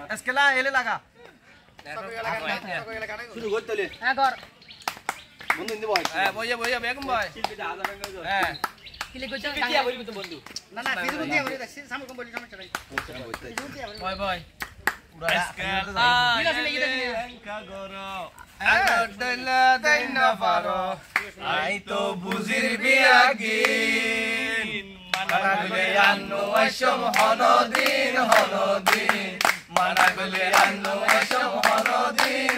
escala ele laga শুরু করতে হলে হ্যাঁ কর বন্ধু নিতে বয় বইয়া বেগম ভাই হ্যাঁ ক্লিক করছ দিয়া বলবি তো বন্ধু না না ফেসবুক দিয়া বলি দেখছি সামনে কম বলি সমস্যা নাই বয় escala আগডলা দেনা পারো আই তো বুজির বিয়াগিন মানাগলে আন্নো আশম হনদিন মানাগলে আন্নো আশম হনদিন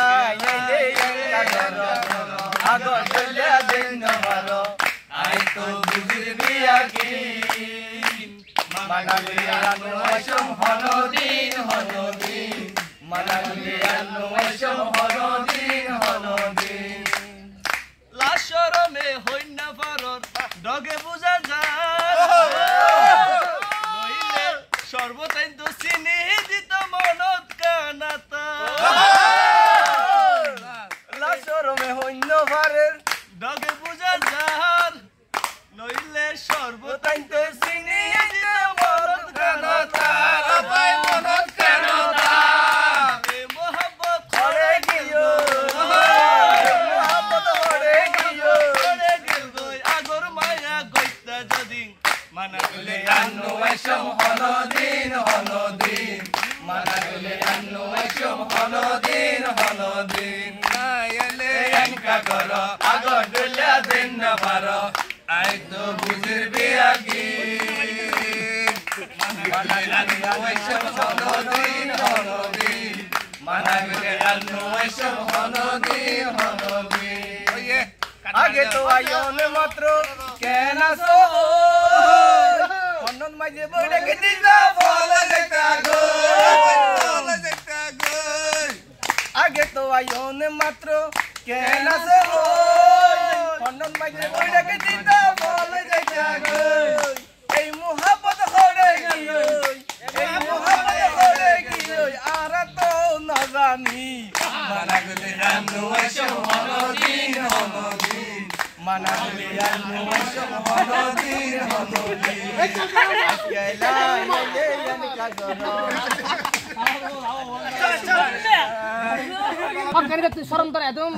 আইলে আগডলা আগডলা দেনা পারো আই তো বুজির বিয়াগিন মানাগলে আন্নো আশম হনদিন মানাগলে আন্নো আশম হনদিন লাশরমে হইনা পারর ডগে বুঝা যায় নইলে সর্বতাইন তো চিনি দিত মনত কানাতা লাশরমে হইনা পারর ডগে বুঝা যায় নইলে সর্বতাইন তো চিনি দিত মনত কানাতা আপাই মনত কানাতা এ মোহাব্বত করে গিयो মানাগলে আন্নো আশম হনদিন মানাগলে আন্নো আশম হনদিন আইলে এনকা কর আগডলা দেন না পারো আই তো বুঝির বিয়াগি মানাগলে আন্নো আশম হনদিন মানাগলে আন্নো আশম হনদিন ওয়ে আগে তো আইনে মাত্র কেন সো অনন মাঝে বড়ে গিতা ফল দেখতা গো আগে তো আইনে মাত্র কেন সো অনন মাঝে বড়ে গিতা ফল দেখতা গো এই মোহাব্বত হরে গিয়ে আর তো না জানি মানাগলে আন্নো আশম হনদিন মানাগলে আন্নো আশম হনদিন আসগাইলা এনকা করো সব গাড়ি তুই শরম তোর একদম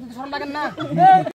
শরম লাগে না